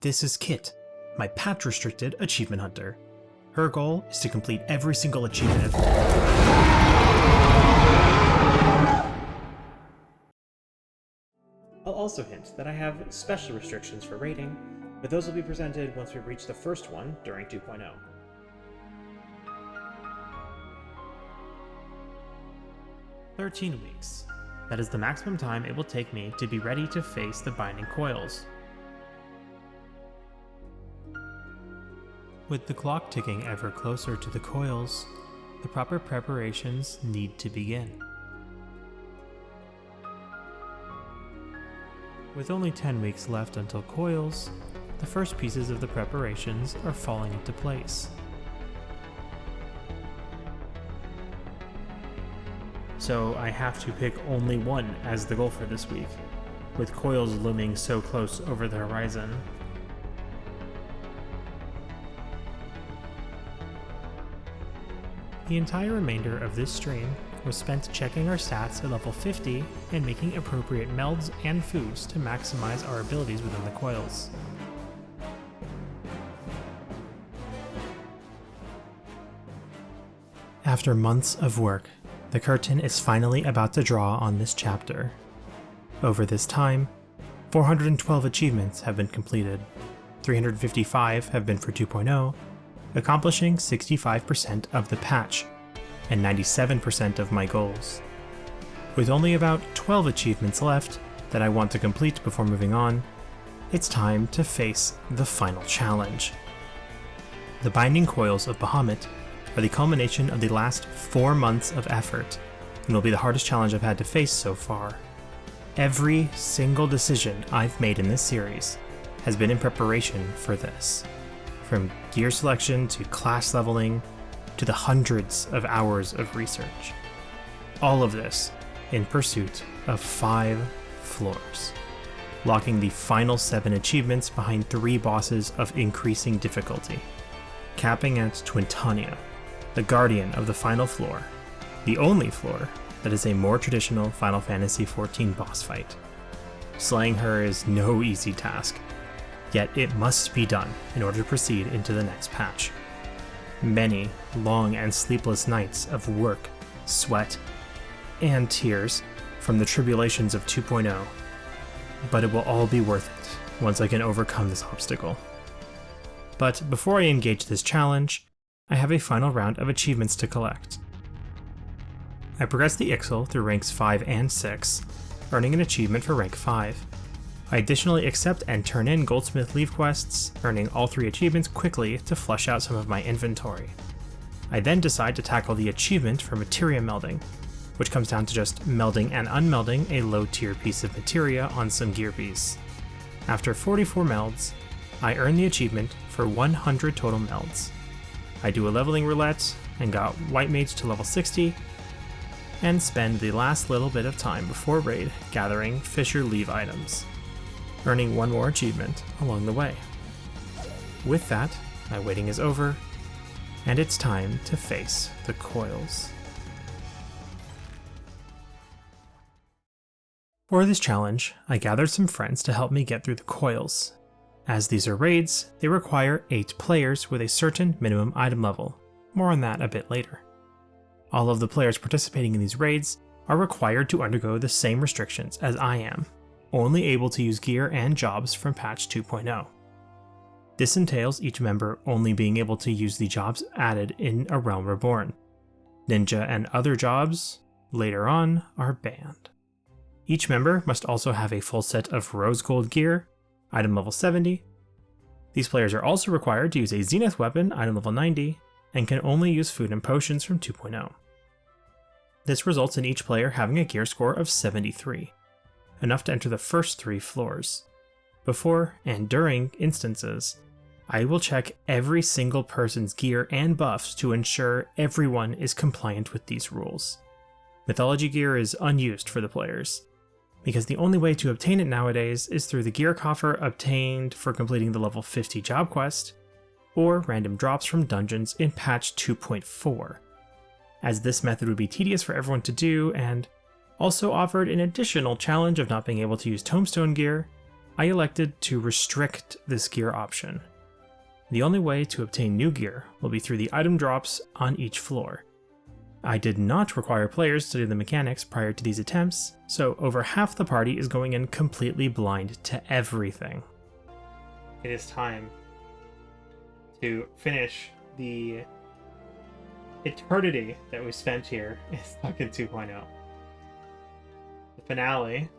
This is Kitt, my patch-restricted achievement hunter. Her goal is to complete every single achievement. I'll also hint that I have special restrictions for rating, but those will be presented once we reach the first one during 2.0. "13 weeks. That is the maximum time it will take me to be ready to face the binding coils. With the clock ticking ever closer to the coils, the proper preparations need to begin. With only 10 weeks left until coils, the first pieces of the preparations are falling into place. So I have to pick only one as the goal for this week, with coils looming so close over the horizon. The entire remainder of this stream was spent checking our stats at level 50 and making appropriate melds and foods to maximize our abilities within the coils. After months of work, the curtain is finally about to draw on this chapter. Over this time, 412 achievements have been completed, 355 have been for 2.0, accomplishing 65% of the patch, and 97% of my goals. With only about 12 achievements left that I want to complete before moving on, it's time to face the final challenge. The binding coils of Bahamut are the culmination of the last 4 months of effort, and will be the hardest challenge I've had to face so far. Every single decision I've made in this series has been in preparation for this. From gear selection to class leveling, to the hundreds of hours of research. All of this in pursuit of 5 floors, locking the final 7 achievements behind 3 bosses of increasing difficulty, capping at Twintania, the guardian of the final floor, the only floor that is a more traditional Final Fantasy XIV boss fight. Slaying her is no easy task, yet it must be done in order to proceed into the next patch. Many long and sleepless nights of work, sweat, and tears from the tribulations of 2.0, but it will all be worth it once I can overcome this obstacle. But before I engage this challenge, I have a final round of achievements to collect. I progressed the Ixal through ranks 5 and 6, earning an achievement for rank 5. I additionally accept and turn in Goldsmith Leave quests, earning all 3 achievements quickly to flush out some of my inventory. I then decide to tackle the achievement for materia melding, which comes down to just melding and unmelding a low tier piece of materia on some gear piece. After 44 melds, I earn the achievement for 100 total melds. I do a leveling roulette and got White Mage to level 60, and spend the last little bit of time before raid gathering Fisher Leave items, earning 1 more achievement along the way. With that, my waiting is over, and it's time to face the coils. For this challenge, I gathered some friends to help me get through the coils. As these are raids, they require 8 players with a certain minimum item level. More on that a bit later. All of the players participating in these raids are required to undergo the same restrictions as I am, only able to use gear and jobs from patch 2.0. This entails each member only being able to use the jobs added in A Realm Reborn. Ninja and other jobs, later on, are banned. Each member must also have a full set of rose gold gear, item level 70. These players are also required to use a zenith weapon, item level 90, and can only use food and potions from 2.0. This results in each player having a gear score of 73. Enough to enter the first 3 floors. Before and during instances, I will check every single person's gear and buffs to ensure everyone is compliant with these rules. Mythology gear is unused for the players, because the only way to obtain it nowadays is through the gear coffer obtained for completing the level 50 job quest, or random drops from dungeons in patch 2.4, as this method would be tedious for everyone to do and also offered an additional challenge of not being able to use tombstone gear, I elected to restrict this gear option. The only way to obtain new gear will be through the item drops on each floor. I did not require players to do the mechanics prior to these attempts, so over half the party is going in completely blind to everything. It is time to finish the eternity that we spent here in Stuck in 2.0. The finale.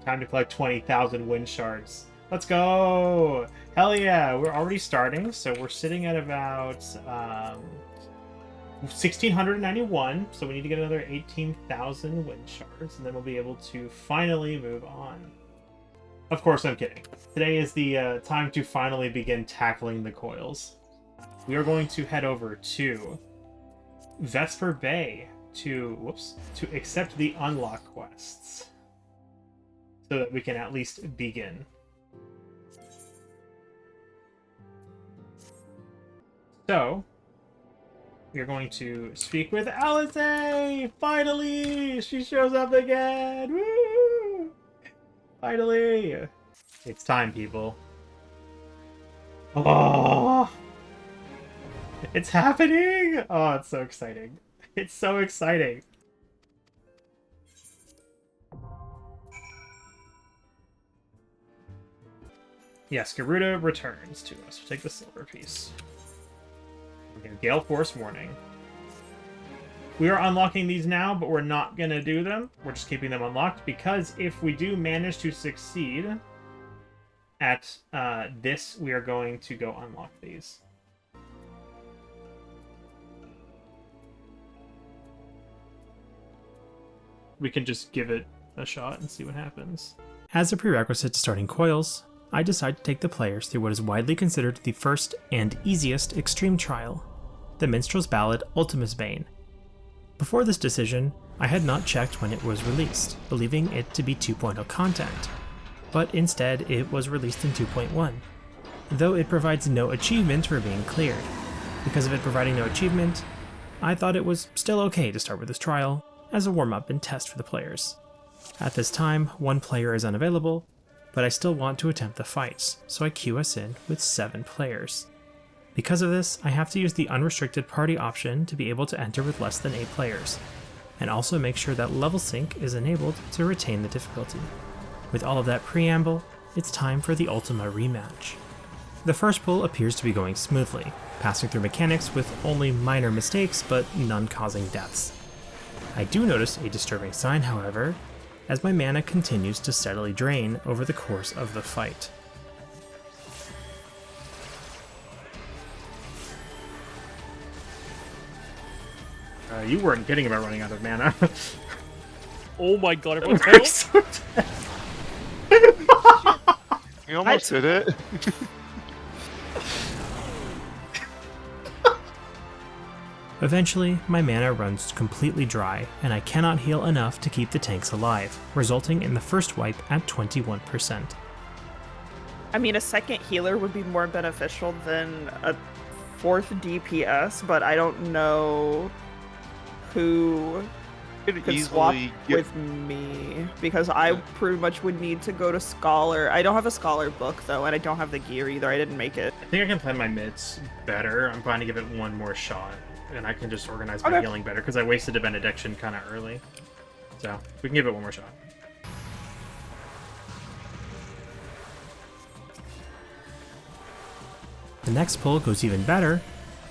Time to collect 20,000 wind shards. Let's go! Hell yeah! We're already starting, so we're sitting at about 1,691, so we need to get another 18,000 wind shards, and then we'll be able to finally move on. Of course, I'm kidding. Today is the time to finally begin tackling the coils. We are going to head over to Vesper Bay to accept the unlock quests, so that we can at least begin. So, we are going to speak with Alice! Finally! She shows up again! Woo! Finally! It's time, people. Oh! It's happening! Oh, it's so exciting. It's so exciting. Yes, Garuda returns to us. We'll take the silver piece. Okay, Gale Force Warning. We are unlocking these now, but we're not going to do them. We're just keeping them unlocked, because if we do manage to succeed at this, we are going to go unlock these. We can just give it a shot and see what happens. As a prerequisite to starting Coils, I decide to take the players through what is widely considered the first and easiest extreme trial, the Minstrel's Ballad Ultimus Bane. Before this decision, I had not checked when it was released, believing it to be 2.0 content, but instead it was released in 2.1, though it provides no achievement for being cleared. Because of it providing no achievement, I thought it was still okay to start with this trial as a warm-up and test for the players. At this time, one player is unavailable, but I still want to attempt the fights, so I queue us in with 7 players. Because of this, I have to use the unrestricted party option to be able to enter with less than 8 players, and also make sure that level sync is enabled to retain the difficulty. With all of that preamble, it's time for the Ultima rematch. The first pull appears to be going smoothly, passing through mechanics with only minor mistakes, but none causing deaths. I do notice a disturbing sign, however, as my mana continues to steadily drain over the course of the fight. You weren't kidding about running out of mana. Oh my god, everyone's out! You almost did it. Eventually, my mana runs completely dry, and I cannot heal enough to keep the tanks alive, resulting in the first wipe at 21%. I mean, a second healer would be more beneficial than a 4th DPS, but I don't know who could swap with me, because I pretty much would need to go to Scholar. I don't have a Scholar book, though, and I don't have the gear either. I didn't make it. I think I can plan my mids better. I'm trying to give it one more shot, and I can just organize my healing better, because I wasted a Benediction kind of early. So, we can give it one more shot. The next pull goes even better,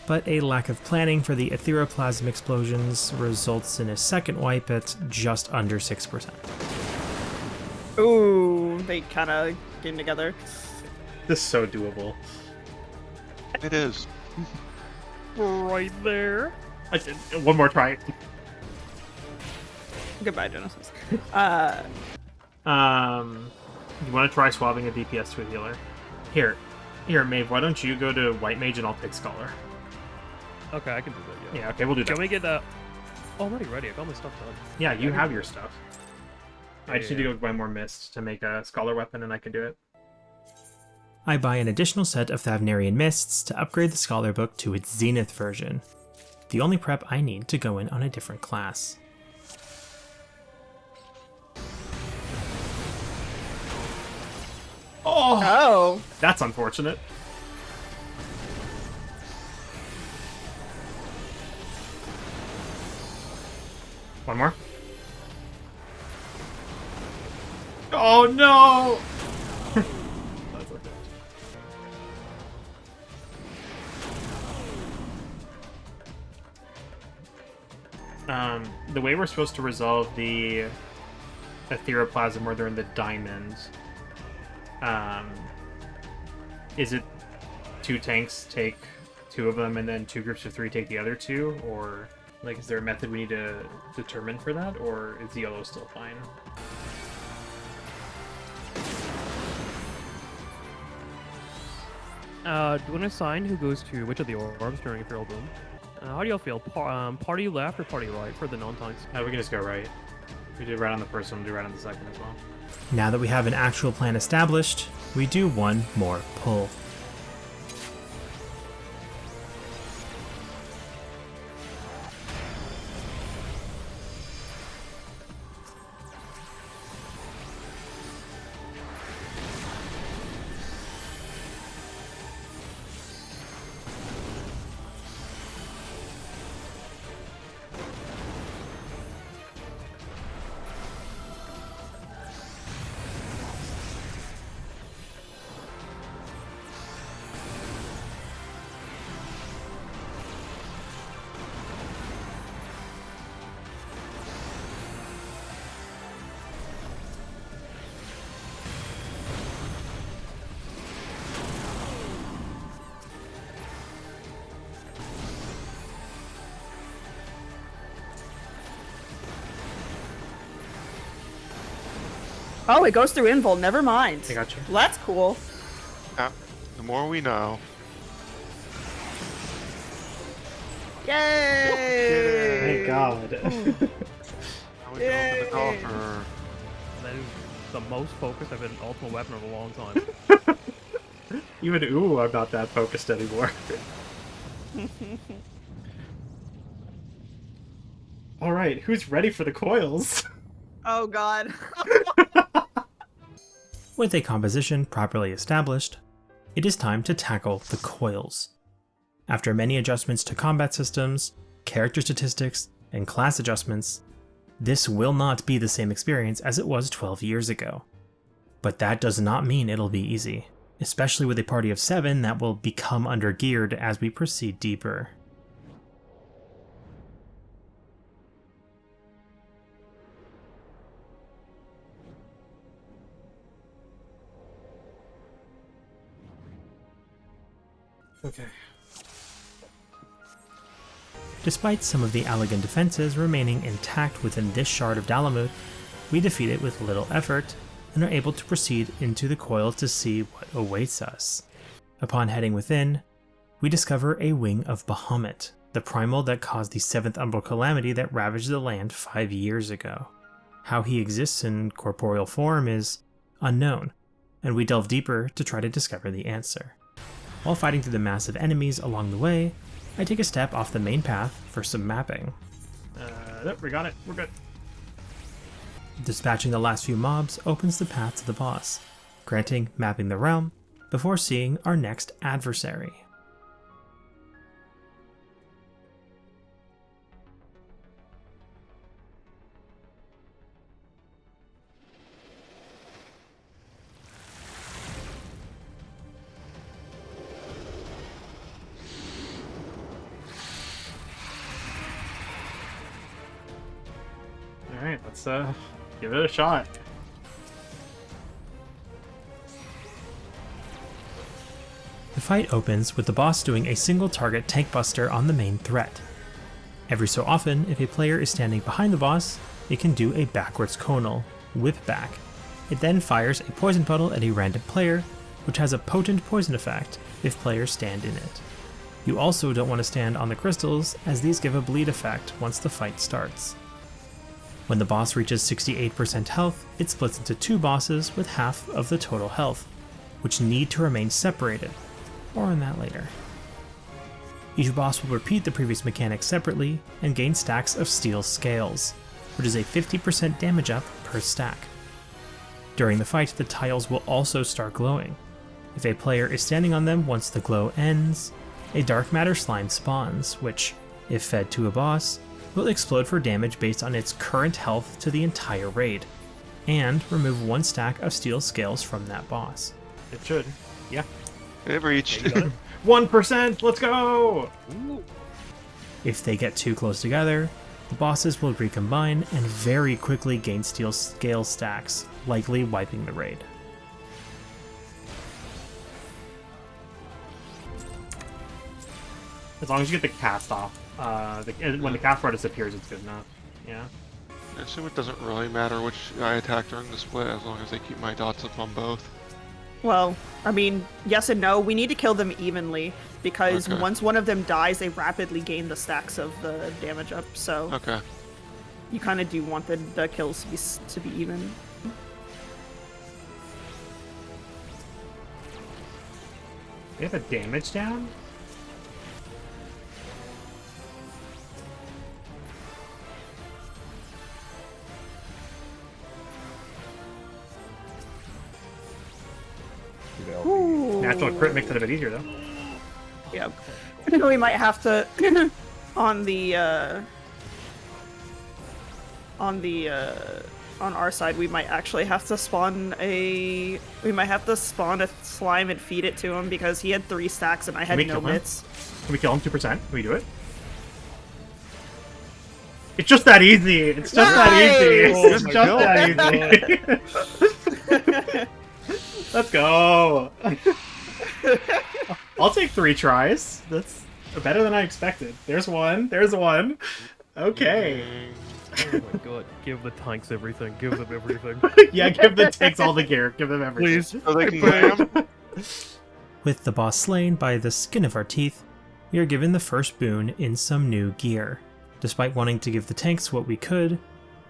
but a lack of planning for the Etheroplasm explosions results in a second wipe at just under 6%. Ooh, they kind of came together. This is so doable. It is. Right there. One more try. Goodbye, Genesis. You want to try swapping a DPS to a healer? Here, Maeve, why don't you go to White Mage and I'll take Scholar. Okay, I can do that, yeah. Yeah, okay, we'll do that. Can we get that? Oh, I'm already ready. I got my stuff done. Yeah, you have your stuff. I just need to Yeah. go buy more mist to make a Scholar weapon and I can do it. I buy an additional set of Thavnarian Mists to upgrade the Scholar book to its Zenith version. The only prep I need to go in on a different class. Oh. That's unfortunate. One more. Oh no! That's okay. The way we're supposed to resolve the Etheroplasm where they're in the diamonds, is it 2 tanks take 2 of them and then 2 groups of 3 take the other 2, or like is there a method we need to determine for that, or is yellow still fine? When assigned who goes to which of the orbs during Ethereal Boom? How do y'all feel? Party left or party right for the non-tanks? We can just go right. We did right on the first one, do right on the second as well. Now that we have an actual plan established, we do one more pull. Oh, it goes through invul. Never mind. I got you. Well, that's cool. Yeah, the more we know. Yay! Thank God. Now we can open the door for... That is the most focused I've been in Ultimate Weapon in a long time. Even I'm not that focused anymore. All right, who's ready for the coils? Oh god. With a composition properly established, it is time to tackle the coils. After many adjustments to combat systems, character statistics, and class adjustments, this will not be the same experience as it was 12 years ago. But that does not mean it'll be easy, especially with a party of 7 that will become undergeared as we proceed deeper. Okay. Despite some of the Allagan defenses remaining intact within this shard of Bahamut, we defeat it with little effort and are able to proceed into the coil to see what awaits us. Upon heading within, we discover a wing of Bahamut, the primal that caused the 7th Umbral Calamity that ravaged the land 5 years ago. How he exists in corporeal form is unknown, and we delve deeper to try to discover the answer. While fighting through the massive enemies along the way, I take a step off the main path for some mapping. Nope, we got it. We're good. Dispatching the last few mobs opens the path to the boss, granting mapping the realm before seeing our next adversary. Alright, let's give it a shot. The fight opens with the boss doing a single target tank buster on the main threat. Every so often, if a player is standing behind the boss, it can do a backwards conal, whip back. It then fires a poison puddle at a random player, which has a potent poison effect if players stand in it. You also don't want to stand on the crystals, as these give a bleed effect once the fight starts. When the boss reaches 68% health, it splits into 2 bosses with half of the total health, which need to remain separated. More on that later. Each boss will repeat the previous mechanics separately and gain stacks of steel scales, which is a 50% damage up per stack. During the fight, the tiles will also start glowing. If a player is standing on them once the glow ends, a dark matter slime spawns, which, if fed to a boss, will explode for damage based on its current health to the entire raid, and remove 1 stack of steel scales from that boss. It should. Yeah. It reached. 1%! Let's go! If they get too close together, the bosses will recombine and very quickly gain steel scale stacks, likely wiping the raid. As long as you get the cast off. When the cast bar disappears, it's good enough. Yeah. I assume it doesn't really matter which I attack during the split as long as they keep my dots up on both. Well, I mean, yes and no. We need to kill them evenly because Okay. once one of them dies, they rapidly gain the stacks of the damage up. So Okay. you kind of do want the kills to be even. They have the damage down? Ooh. Natural crit makes it a bit easier, though. Yep. We might have to on our side we might actually have to spawn a slime and feed it to him because he had 3 stacks and I had we no kill him? bits. Can we kill him 2%? Can we do it? It's just that easy! It's just that easy! Nice! It's just that easy! Let's go! I'll take 3 tries. That's better than I expected. There's one. There's one. Okay. Oh my god, give the tanks everything. Give them everything. Yeah, give the tanks all the gear. Give them everything. Please. So they can glam. With the boss slain by the skin of our teeth, we are given the first boon in some new gear. Despite wanting to give the tanks what we could,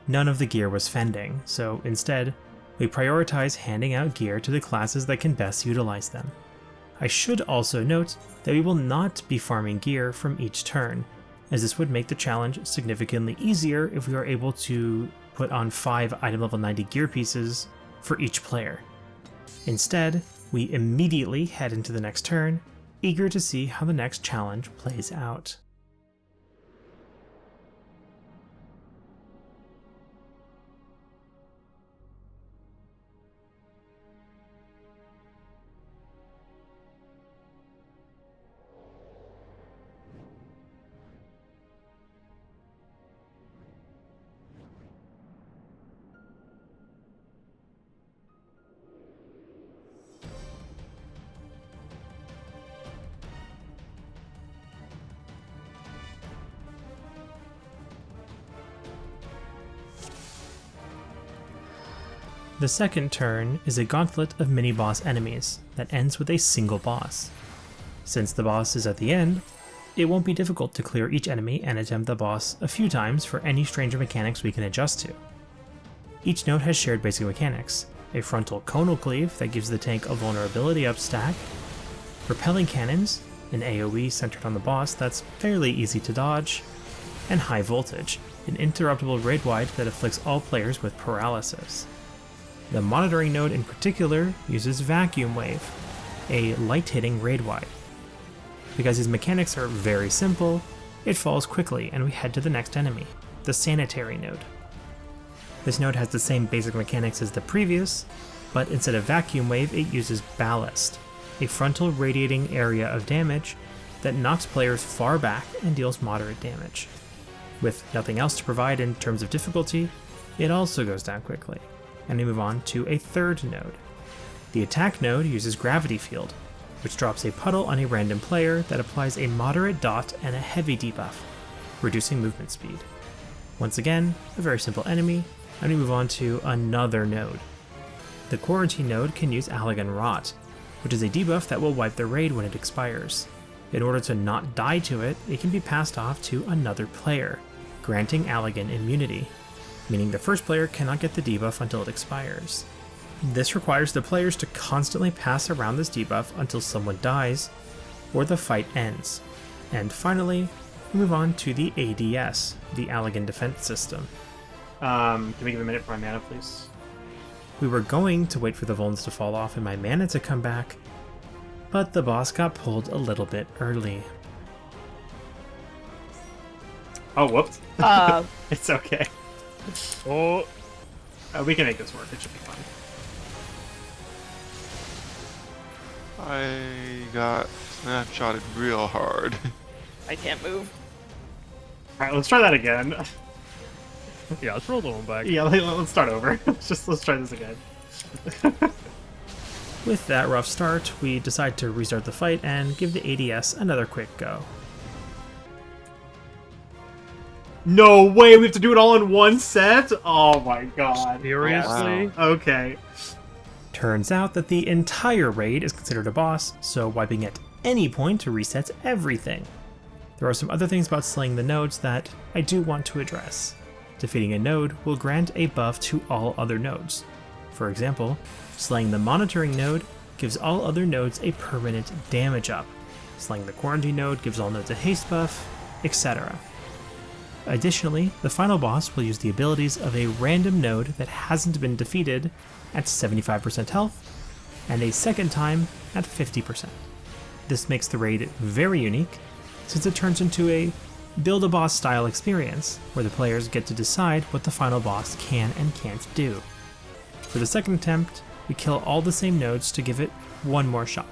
none of the gear was fending, so instead, we prioritize handing out gear to the classes that can best utilize them. I should also note that we will not be farming gear from each turn, as this would make the challenge significantly easier if we are able to put on 5 item level 90 gear pieces for each player. Instead, we immediately head into the next turn, eager to see how the next challenge plays out. The second turn is a gauntlet of mini-boss enemies that ends with a single boss. Since the boss is at the end, it won't be difficult to clear each enemy and attempt the boss a few times for any stranger mechanics we can adjust to. Each node has shared basic mechanics: a frontal conal cleave that gives the tank a vulnerability up stack, repelling cannons, an AoE centered on the boss that's fairly easy to dodge, and high voltage, an interruptible raid wide that afflicts all players with paralysis. The monitoring node in particular uses Vacuum Wave, a light-hitting raid wide. Because his mechanics are very simple, it falls quickly and we head to the next enemy, the Sanitary node. This node has the same basic mechanics as the previous, but instead of Vacuum Wave it uses Ballast, a frontal radiating area of damage that knocks players far back and deals moderate damage. With nothing else to provide in terms of difficulty, it also goes down quickly. And we move on to a third node. The attack node uses Gravity Field, which drops a puddle on a random player that applies a moderate dot and a heavy debuff, reducing movement speed. Once again, a very simple enemy, and we move on to another node. The Quarantine node can use Allagan Rot, which is a debuff that will wipe the raid when it expires. In order to not die to it, it can be passed off to another player, granting Allagan immunity, meaning the first player cannot get the debuff until it expires. This requires the players to constantly pass around this debuff until someone dies, or the fight ends. And finally, we move on to the ADS, the Allagan Defense System. Can we give a minute for my mana, please? We were going to wait for the vulns to fall off and my mana to come back, but the boss got pulled a little bit early. Oh, whoops. Uh, It's okay. Oh, We can make this work. It should be fine. I got snapshotted real hard. I can't move. All right, let's try that again. yeah, let's roll the one back. Yeah, let's start over. Let's try this again. With that rough start, we decide to restart the fight and give the ADS another quick go. No way, we have to do it all in one set? Oh my god. Seriously? Wow. Okay. Turns out that the entire raid is considered a boss, so wiping at any point resets everything. There are some other things about slaying the nodes that I do want to address. Defeating a node will grant a buff to all other nodes. For example, slaying the monitoring node gives all other nodes a permanent damage up. Slaying the quarantine node gives all nodes a haste buff, etc. Additionally, the final boss will use the abilities of a random node that hasn't been defeated at 75% health, and a second time at 50%. This makes the raid very unique, since it turns into a build-a-boss style experience, where the players get to decide what the final boss can and can't do. For the second attempt, we kill all the same nodes to give it one more shot.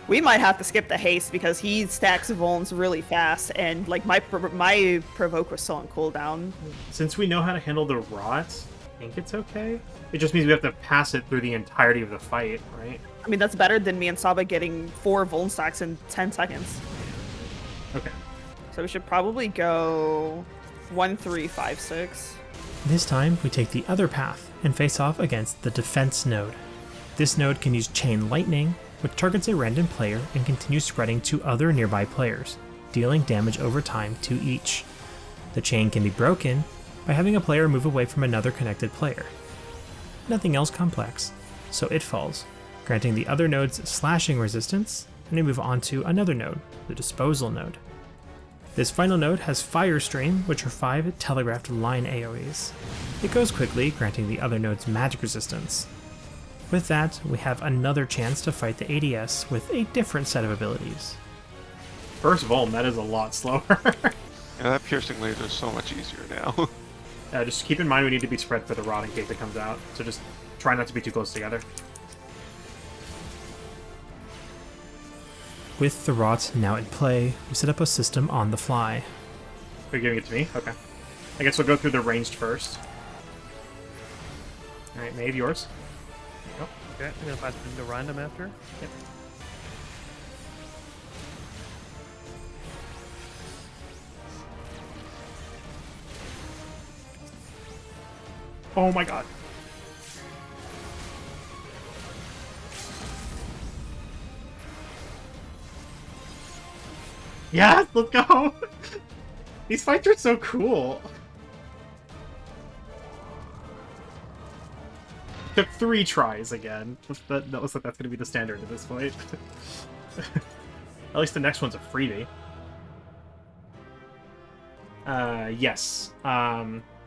We might have to skip the haste because he stacks vulns really fast, and like my provoke was still on cooldown. Since we know how to handle the rot, I think it's okay. It just means we have to pass it through the entirety of the fight, right? I mean, that's better than me and Saba getting 4 vuln stacks in 10 seconds. Okay. So we should probably go 1, 3, 5, 6. This time, we take the other path and face off against the defense node. This node can use Chain Lightning, which targets a random player and continues spreading to other nearby players, dealing damage over time to each. The chain can be broken by having a player move away from another connected player. Nothing else complex, so it falls, granting the other nodes slashing resistance, and we move on to another node, the disposal node. This final node has Fire Stream, which are 5 telegraphed line AoEs. It goes quickly, granting the other nodes magic resistance. With that, we have another chance to fight the ADS with a different set of abilities. First of all, that is a lot slower. Yeah, that piercing laser is so much easier now. Just keep in mind we need to be spread for the rot in case it comes out, so just try not to be too close together. With the rot now in play, we set up a system on the fly. Are you giving it to me? Okay. I guess we'll go through the ranged first. Alright, Maeve, yours? Okay, I'm gonna pass it into random after. Yep. Oh my god. Yes, let's go! These fights are so cool. Took 3 tries again. That looks like that's going to be the standard at this point. At least the next one's a freebie. Yes.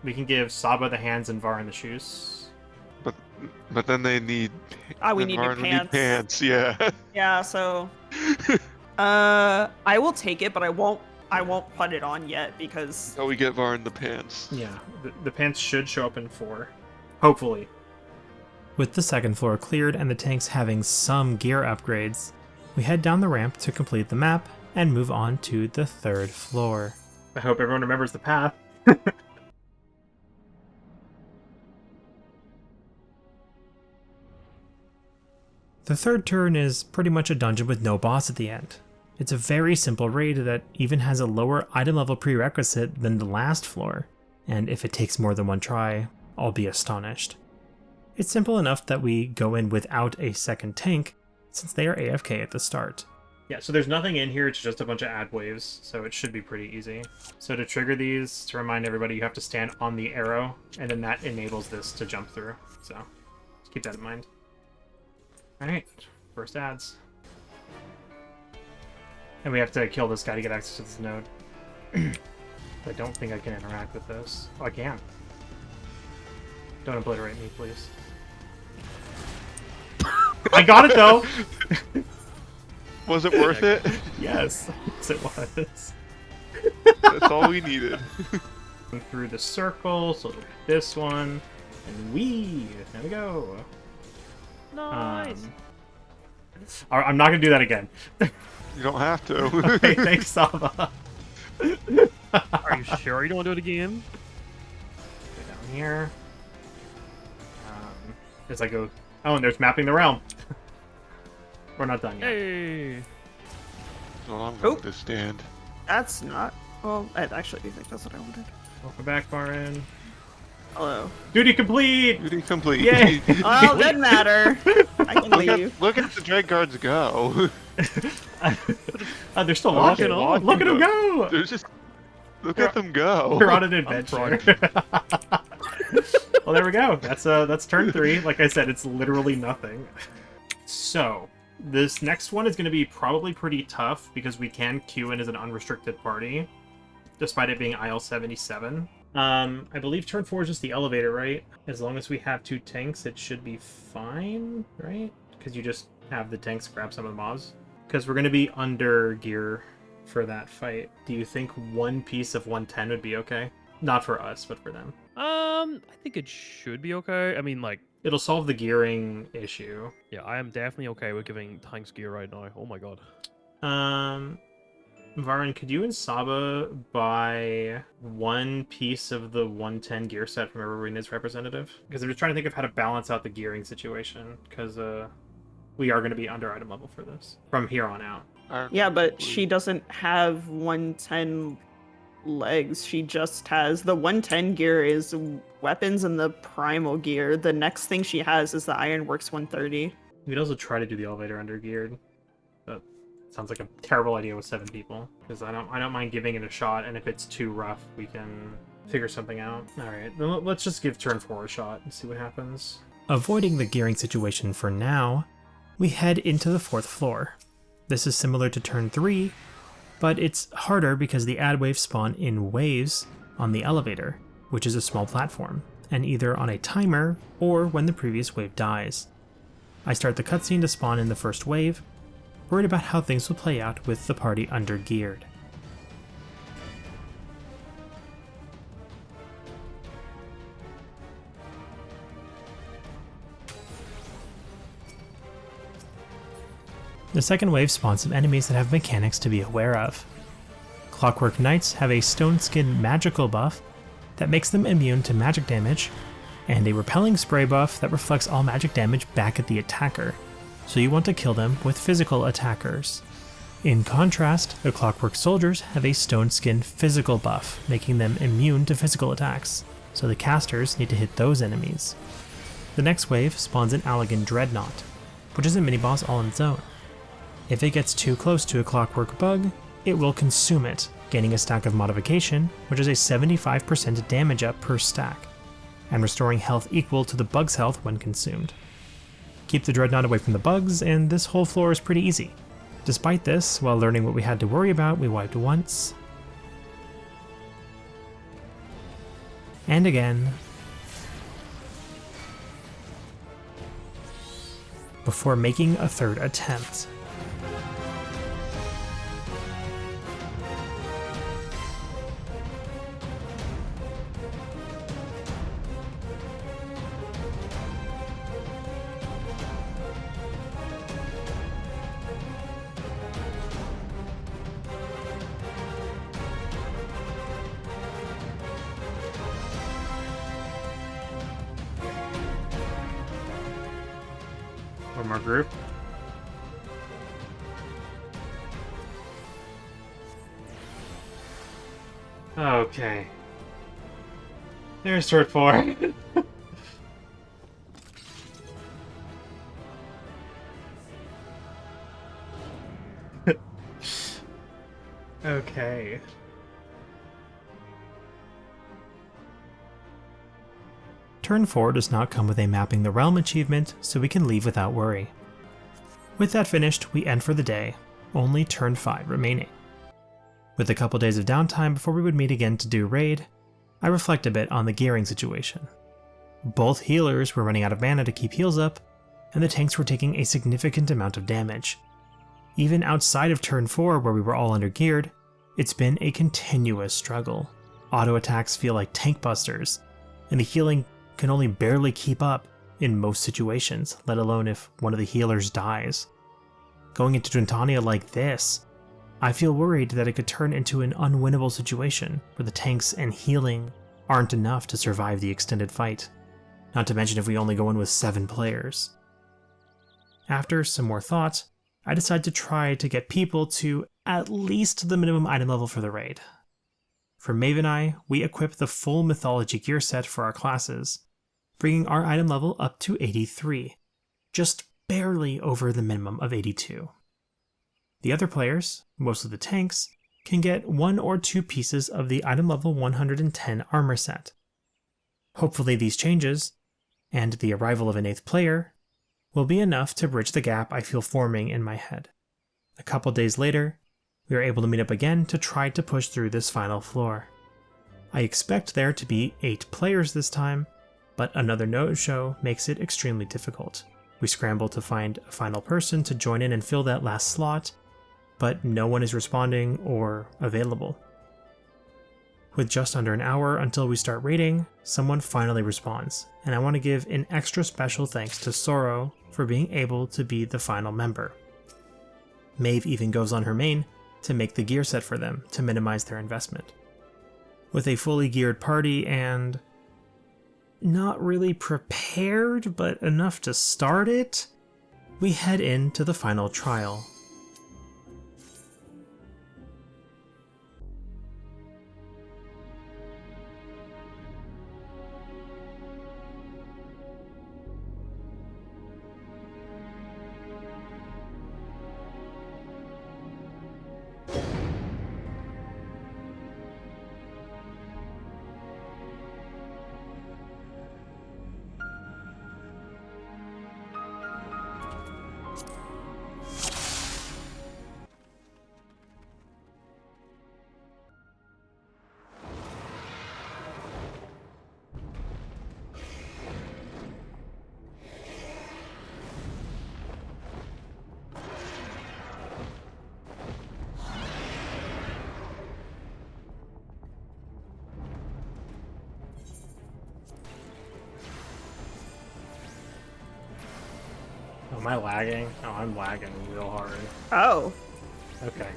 We can give Saba the hands and Varn the shoes. But then they need. We need new Varn would need pants. pants, yeah. Yeah, so I will take it, but I won't put it on yet because So we get Varn the pants. Yeah, the pants should show up in 4. Hopefully. With the second floor cleared and the tanks having some gear upgrades, we head down the ramp to complete the map and move on to the 3rd floor. I hope everyone remembers the path. The 3rd turn is pretty much a dungeon with no boss at the end. It's a very simple raid that even has a lower item level prerequisite than the last floor, and if it takes more than one try, I'll be astonished. It's simple enough that we go in without a second tank, since they are AFK at the start. Yeah, so there's nothing in here, it's just a bunch of ad waves, so it should be pretty easy. So to trigger these, to remind everybody, you have to stand on the arrow, and then that enables this to jump through. So just keep that in mind. Alright, first ads. And we have to kill this guy to get access to this node. I don't think I can interact with this. Oh, I can. Don't obliterate me, please. I got it though! Was it worth it? Yes, yes it was. That's all we needed. Through the circle, so this one, and there we go. Nice. Alright, I'm not gonna do that again. You don't have to. Okay, thanks, Sava. Are you sure you don't want to do it again? Go down here. As I go... Oh, and there's mapping the realm. We're not done yet. Hey. So I'm going to stand. That's not. Well, I actually do think that's what I wanted. Welcome back, Barin. Hello. Duty complete! Duty complete. Yay! Well, doesn't matter. I can leave. Look at the Dread Guards go. They're still Walking walking. on. Look at them go! They're just... Look at them go. They're on an adventure. Well, there we go. That's turn 3. Like I said, it's literally nothing. So, this next one is going to be probably pretty tough because we can queue in as an unrestricted party, despite it being aisle 77. I believe turn 4 is just the elevator, right? As long as we have 2 tanks, it should be fine, right? Because you just have the tanks grab some of the mobs. Because we're going to be under gear for that fight. Do you think one piece of 110 would be okay? Not for us, but for them. I think it should be okay. I mean, like, It'll solve the gearing issue. yeah, I am definitely okay with giving tanks gear right now. Oh my god. Varin, could you and Saba buy one piece of the 110 gear set from Arena's representative? Because I'm just trying to think of how to balance out the gearing situation, because we are going to be under item level for this from here on out. Yeah, but she doesn't have 110 legs. She just has the 110 gear is weapons and the primal gear. The next thing she has is the Ironworks 130. We could also try to do the elevator under geared. But sounds like a terrible idea with 7 people. Because I don't mind giving it a shot, and if it's too rough, we can figure something out. Alright, then let's just give turn 4 a shot and see what happens. Avoiding the gearing situation for now, we head into the 4th floor. This is similar to turn 3, but it's harder because the ad waves spawn in waves on the elevator, which is a small platform, and either on a timer or when the previous wave dies. I start the cutscene to spawn in the first wave, worried about how things will play out with the party under geared. The second wave spawns some enemies that have mechanics to be aware of. Clockwork Knights have a stone skin magical buff that makes them immune to magic damage, and a repelling spray buff that reflects all magic damage back at the attacker, so you want to kill them with physical attackers. In contrast, the Clockwork Soldiers have a stone skin physical buff, making them immune to physical attacks, so the casters need to hit those enemies. The next wave spawns an Allegan Dreadnought, which is a mini-boss all on its own. If it gets too close to a Clockwork Bug, it will consume it, gaining a stack of modification, which is a 75% damage up per stack, and restoring health equal to the bug's health when consumed. Keep the Dreadnought away from the bugs, and this whole floor is pretty easy. Despite this, while learning what we had to worry about, we wiped once, and again, before making a third attempt. One more group. Okay. There's turn 4. Okay. Turn 4 does not come with a Mapping the Realm achievement, so we can leave without worry. With that finished, we end for the day, only turn 5 remaining. With a couple days of downtime before we would meet again to do raid, I reflect a bit on the gearing situation. both healers were running out of mana to keep heals up, and the tanks were taking a significant amount of damage. Even outside of turn 4 where we were all undergeared, it's been a continuous struggle. Auto attacks feel like tank busters, and the healing can only barely keep up in most situations, let alone if one of the healers dies. Going into Twintania like this, I feel worried that it could turn into an unwinnable situation where the tanks and healing aren't enough to survive the extended fight, not to mention if we only go in with 7 players. After some more thought, I decided to try to get people to at least the minimum item level for the raid. For Maeve and I, we equip the full mythology gear set for our classes, bringing our item level up to 83, just barely over the minimum of 82. The other players, mostly the tanks, can get 1 or 2 pieces of the item level 110 armor set. Hopefully these changes, and the arrival of an 8th player, will be enough to bridge the gap I feel forming in my head. A couple days later, we are able to meet up again to try to push through this final floor. I expect there to be 8 players this time, but another no-show makes it extremely difficult. We scramble to find a final person to join in and fill that last slot, but no one is responding or available. With just under an hour until we start raiding, someone finally responds, and I want to give an extra special thanks to Sorrow for being able to be the final member. Maeve even goes on her main to make the gear set for them to minimize their investment. With a fully geared party and not really prepared, but enough to start it, we head into the final trial. Am I lagging? Oh, I'm lagging real hard. Oh, Okay.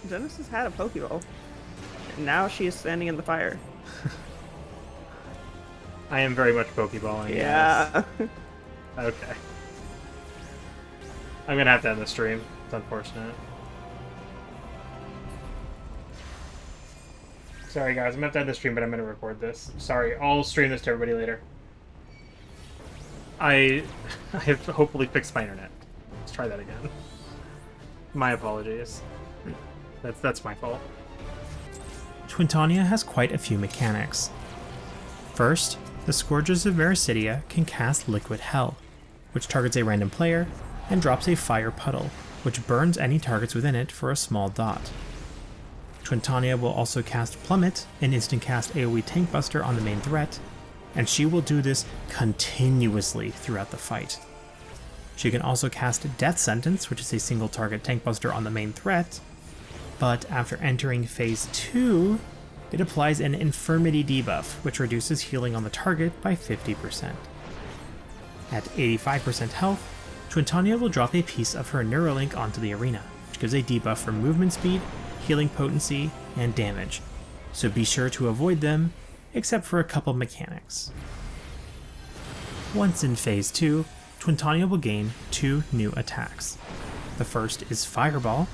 Genesis had a Pokeball. Now she is standing in the fire. I am very much Pokeballing. Yeah. Yes. Okay. I'm gonna have to end the stream. It's unfortunate. Sorry guys, I'm gonna have to end the stream, but I'm gonna record this. Sorry, I'll stream this to everybody later. I have hopefully fixed my internet. Let's try that again. My apologies. That's my fault. Twintania has quite a few mechanics. First, the Scourges of Vericidia can cast Liquid Hell, which targets a random player, and drops a fire puddle, which burns any targets within it for a small dot. Twintania will also cast Plummet, an instant cast AoE tank buster on the main threat, and she will do this continuously throughout the fight. She can also cast Death Sentence, which is a single target tank buster on the main threat, but after entering Phase 2, it applies an Infirmity debuff, which reduces healing on the target by 50%. At 85% health, Twintania will drop a piece of her Neuralink onto the arena, which gives a debuff for movement speed, healing potency, and damage, so be sure to avoid them, except for a couple mechanics. Once in Phase 2, Twintania will gain 2 new attacks. The first is Fireball,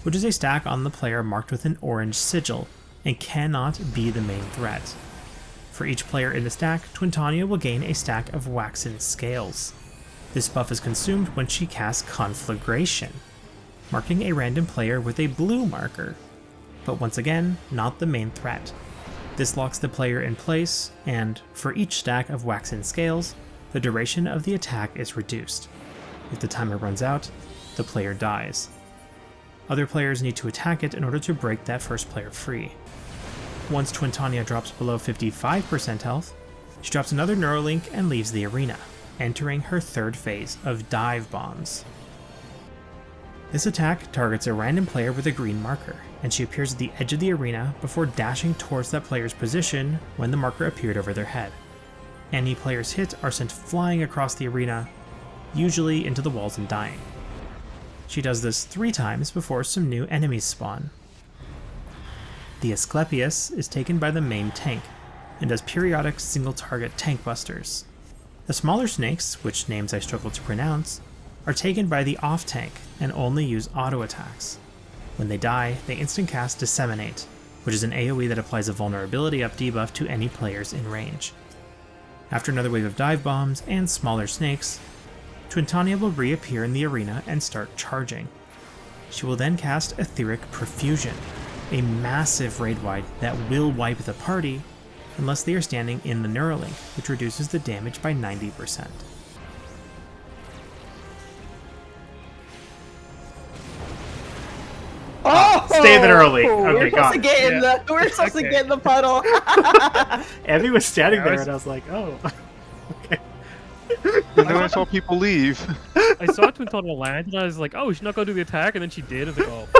which is a stack on the player marked with an orange sigil, and cannot be the main threat. For each player in the stack, Twintania will gain a stack of Waxen Scales. This buff is consumed when she casts Conflagration, marking a random player with a blue marker, but once again, not the main threat. This locks the player in place, and for each stack of Waxen Scales, the duration of the attack is reduced. If the timer runs out, the player dies. Other players need to attack it in order to break that first player free. Once Twintania drops below 55% health, She drops another Neuralink and leaves the arena, entering her third phase of Dive Bombs. This attack targets a random player with a green marker, and she appears at the edge of the arena before dashing towards that player's position when the marker appeared over their head. Any players hit are sent flying across the arena, usually into the walls and dying. She does this 3 times before some new enemies spawn. The Asclepius is taken by the main tank, and does periodic single-target tank busters. The smaller snakes, which names I struggle to pronounce, are taken by the off-tank and only use auto attacks. When they die, they instant cast Disseminate, which is an AoE that applies a vulnerability up debuff to any players in range. After another wave of dive bombs and smaller snakes, Twintania will reappear in the arena and start charging. She will then cast Etheric Profusion, a massive raid-wide that will wipe the party unless they are standing in the Neuralink, which reduces the damage by 90%. Oh, stay there early. We're Okay, got supposed to it. get in Yeah. the. We're supposed to Okay. get in the puddle. Evie was standing Yeah, I there, was- and I was like, oh. Okay. And then I saw people leave. I saw Twintania land, and I was like, oh, she's not gonna do the attack, and then she did. I was like, oh, fuck.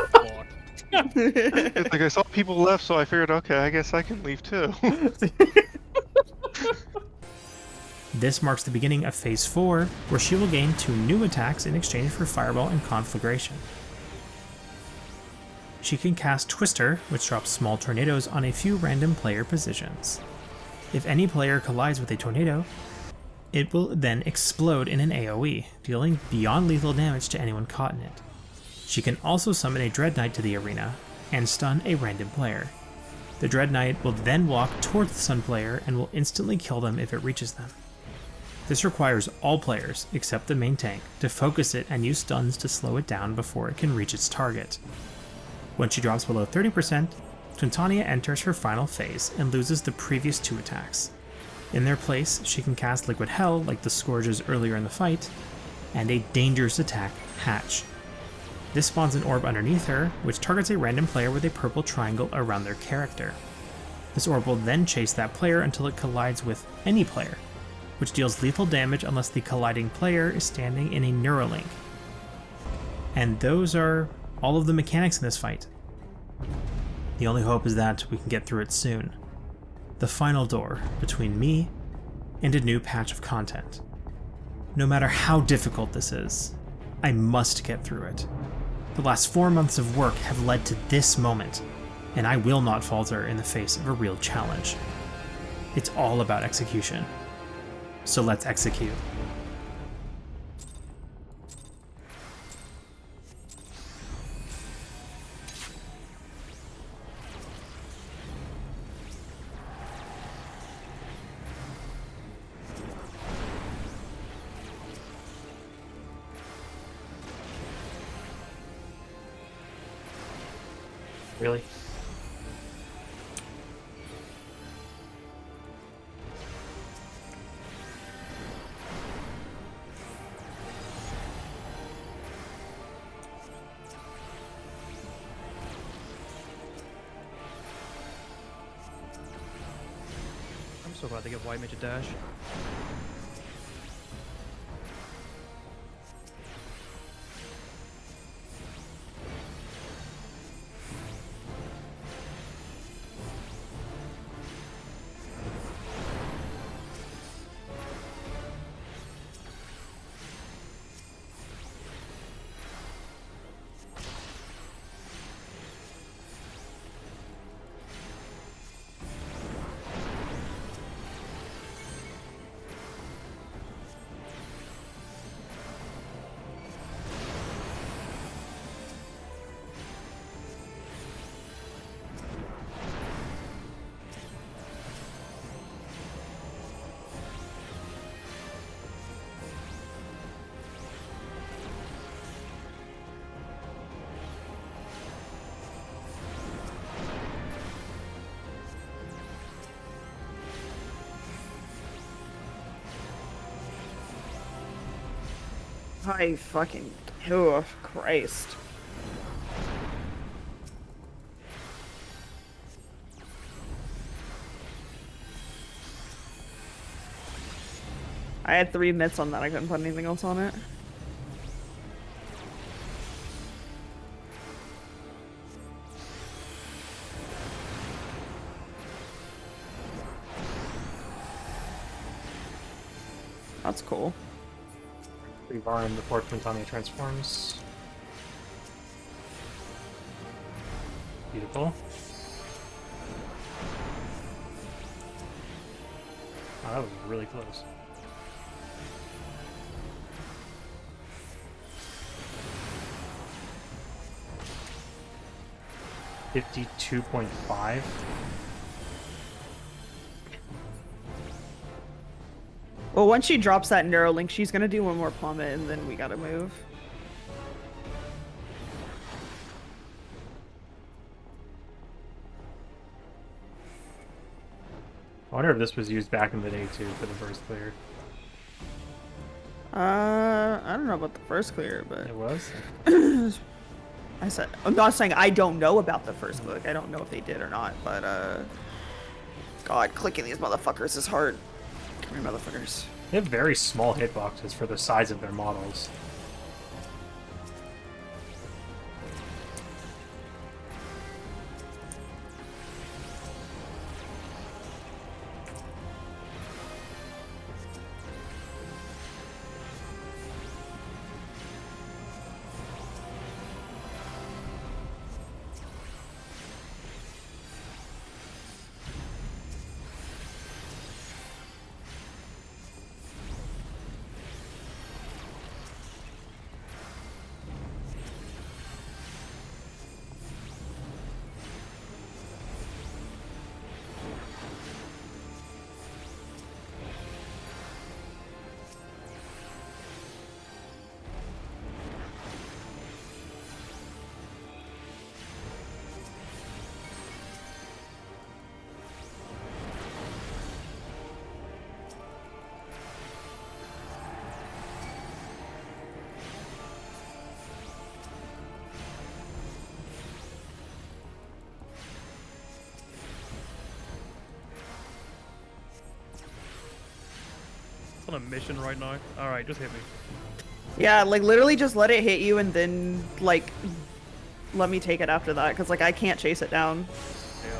It's like I saw people left, so I figured, okay, I guess I can leave too. This marks the beginning of Phase 4, where she will gain 2 new attacks in exchange for Fireball and Conflagration. She can cast Twister, which drops small tornadoes on a few random player positions. If any player collides with a tornado, it will then explode in an AoE, dealing beyond lethal damage to anyone caught in it. She can also summon a Dread Knight to the arena and stun a random player. The Dread Knight will then walk towards the stun player and will instantly kill them if it reaches them. This requires all players, except the main tank, to focus it and use stuns to slow it down before it can reach its target. When she drops below 30%, Twintania enters her final phase and loses the previous 2 attacks. In their place, she can cast Liquid Hell like the Scourges earlier in the fight, and a dangerous attack, Hatch. This spawns an orb underneath her, which targets a random player with a purple triangle around their character. This orb will then chase that player until it collides with any player, which deals lethal damage unless the colliding player is standing in a Neuralink. And those are all of the mechanics in this fight. The only hope is that we can get through it soon. The final door between me and a new patch of content. No matter how difficult this is, I must get through it. The last 4 months of work have led to this moment, and I will not falter in the face of a real challenge. It's all about execution. So let's execute. Really? I'm so glad they give White Mage a dash. I fucking. Oh, Christ. I had 3 mitts on that. I couldn't put anything else on it. That's cool. Revarm before Quintania transforms. Beautiful. Oh, that was really close. $52.5. Well, once she drops that narrow link, she's gonna do one more plummet, and then we gotta move. I wonder if this was used back in the day too for the first clear. I don't know about the first clear, but It was? I'm not saying I don't know about the first click. I don't know if they did or not, but God, clicking these motherfuckers is hard. Come here, motherfuckers. They have very small hitboxes for the size of their models. On a mission right now. All right, just hit me. Yeah, like literally just let it hit you and then like let me take it after that, because like I can't chase it down. Yeah.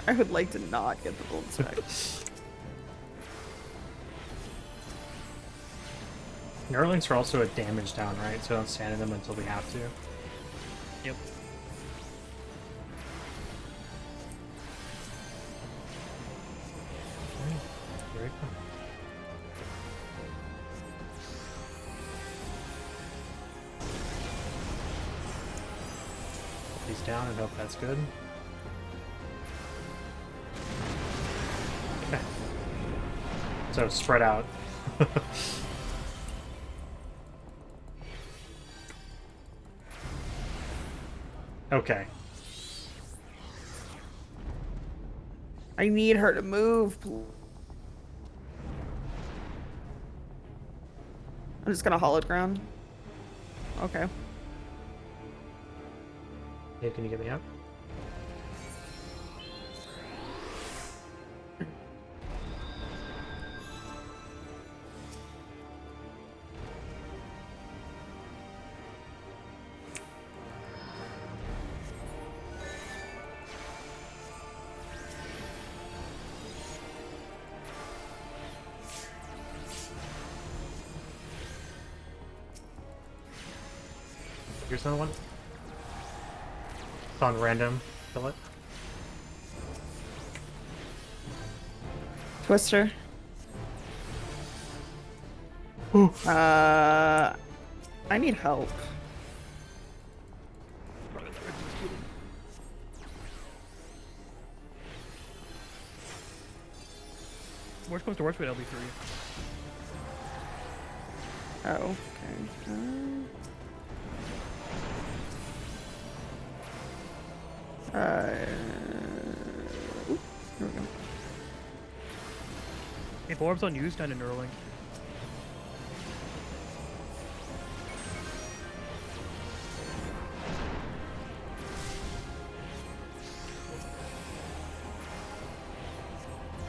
I would like to not get the gold stack. Neuralings are also a damage down, right? So don't stand in them until we have to. Yep. Alright, here we go. Put these down and hope that's good. Okay. So spread out. Okay. I need her to move. I'm just gonna hollow ground. Okay. Dave, can you get me up? Here's another one. It's on random. Kill it. Twister. Ooh. I need help. Worst comes to worst with LB3. Oh, okay. Ooh, here we go. If orbs unused, down to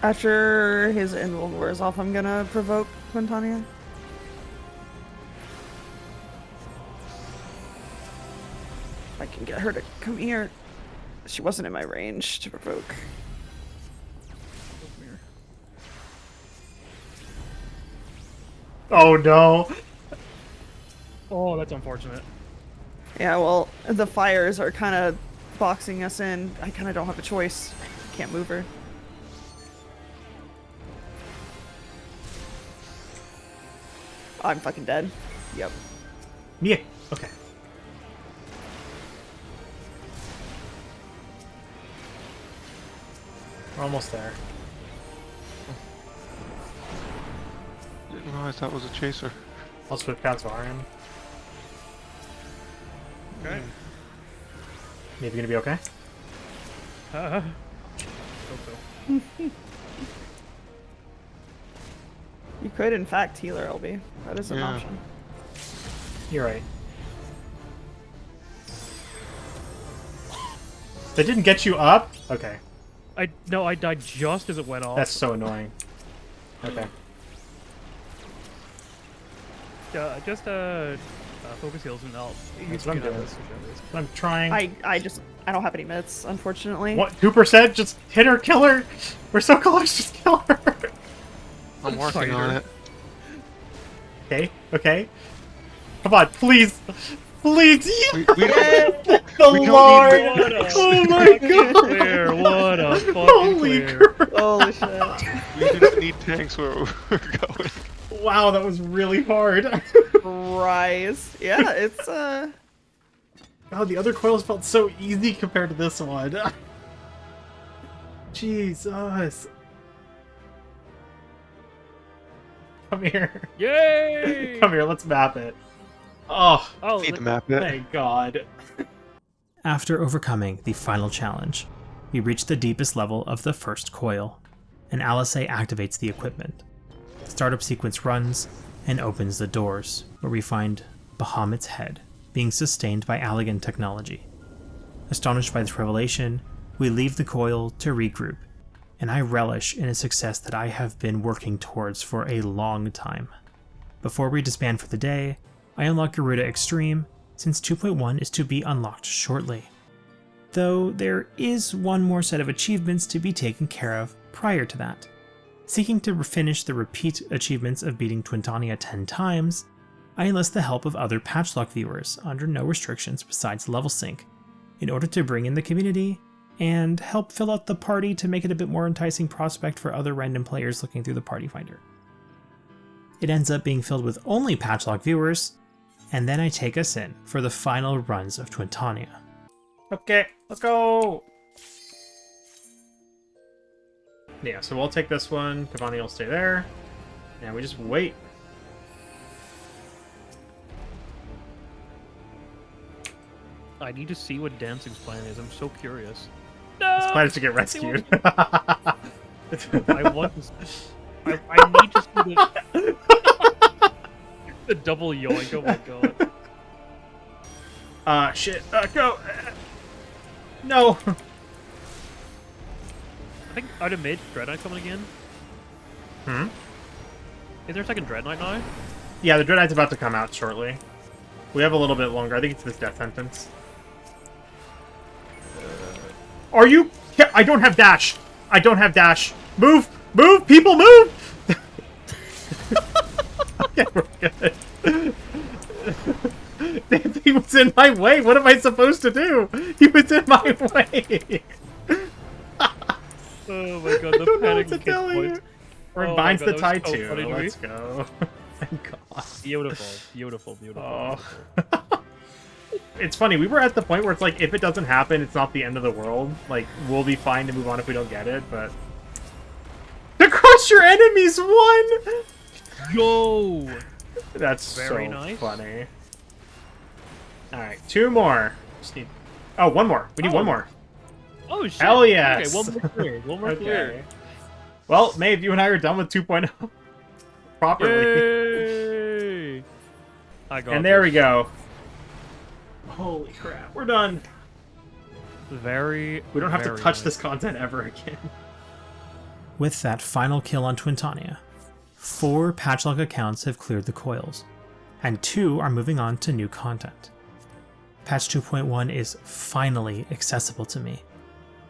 After his Invold wears off, I'm gonna provoke Quintania. I can get her to come here. She wasn't in my range to provoke. Oh no! Oh, that's unfortunate. Yeah, well, the fires are kind of boxing us in. I kind of don't have a choice. Can't move her. I'm fucking dead. Yep. Yeah. Okay. We're almost there. Didn't realize that was a chaser. I'll switch out to Arian. Okay. Maybe gonna be okay? Hope so. You could, in fact, heal her, LB. That is an Yeah. option. You're right. That didn't get you up? Okay. No, I died just as it went off. That's so annoying. Okay. Just focus heals and I'll. That's what I'm doing. I'm trying. I don't have any mitts, unfortunately. What Cooper said? Just hit her, kill her! We're so close, just kill her! I'm working on it. Okay, okay. Come on, please! Please! We don't, The we don't Lord! need What a Oh my fucking god! clear! What a fucking Holy clear! crap! Holy shit. we didn't need tanks where we're going. Wow, that was really hard. Rise. Yeah, it's, God, the other coils felt so easy compared to this one. Jesus. Come here. Yay! Come here, let's map it. Oh, Oh, Need to map it. thank God. After overcoming the final challenge, we reach the deepest level of the first coil, and Alisei activates the equipment. The startup sequence runs and opens the doors, where we find Bahamut's head being sustained by Allegan technology. Astonished by this revelation, we leave the coil to regroup, and I relish in a success that I have been working towards for a long time. Before we disband for the day, I unlock Garuda Extreme, since 2.1 is to be unlocked shortly. Though there is one more set of achievements to be taken care of prior to that. Seeking to finish the repeat achievements of beating Twintania 10 times, I enlist the help of other Patchlock viewers under no restrictions besides level sync, in order to bring in the community and help fill out the party to make it a bit more enticing prospect for other random players looking through the party finder. It ends up being filled with only Patchlock viewers, and then I take us in for the final runs of Twintania. Okay, let's go! Yeah, so we'll take this one. Cavani will stay there. And we just wait. I need to see what Dancing's plan is. I'm so curious. His No! plan is to get rescued. I want to. I need to see the double yoink. Oh my god. Shit. Go! No! I think out of mid, Dread Knight coming again. Hmm? Is there a second Dread Knight now? Yeah, the Dread Knight's about to come out shortly. We have a little bit longer. I think it's this death sentence. Are you? I don't have dash. I don't have dash. Move! Move! People move! Okay, we're good. He was in my way. What am I supposed to do? He was in my way. Oh my god, the I don't know panic what to in Kitt's tell you. voice. Or Oh my binds God, the that was tie so too. funny to me. Let's go. Thank God. Beautiful, beautiful, beautiful. Oh. beautiful. It's funny, we were at the point where it's like, if it doesn't happen, it's not the end of the world. Like, we'll be fine to move on if we don't get it, but... To crush your enemies, one! Yo! That's Very so nice. funny. Alright, two more. Just need... Oh, one more. We need one more. Oh shit! Hell yes! Okay, one more clear. One more clear. Well, Maeve, you and I are done with 2.0. Properly. Yay! I got And there this. we go. Holy crap, we're done. Very. We don't have to very touch nice. this content ever again. With that final kill on Twintania, 4 Patchlock accounts have cleared the Coils, and 2 are moving on to new content. Patch 2.1 is finally accessible to me,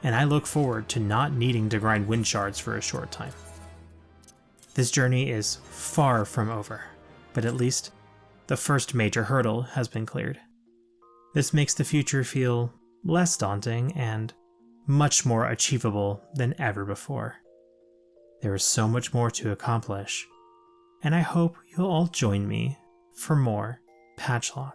and I look forward to not needing to grind wind shards for a short time. This journey is far from over, but at least the first major hurdle has been cleared. This makes the future feel less daunting and much more achievable than ever before. There is so much more to accomplish, and I hope you'll all join me for more Patchlock.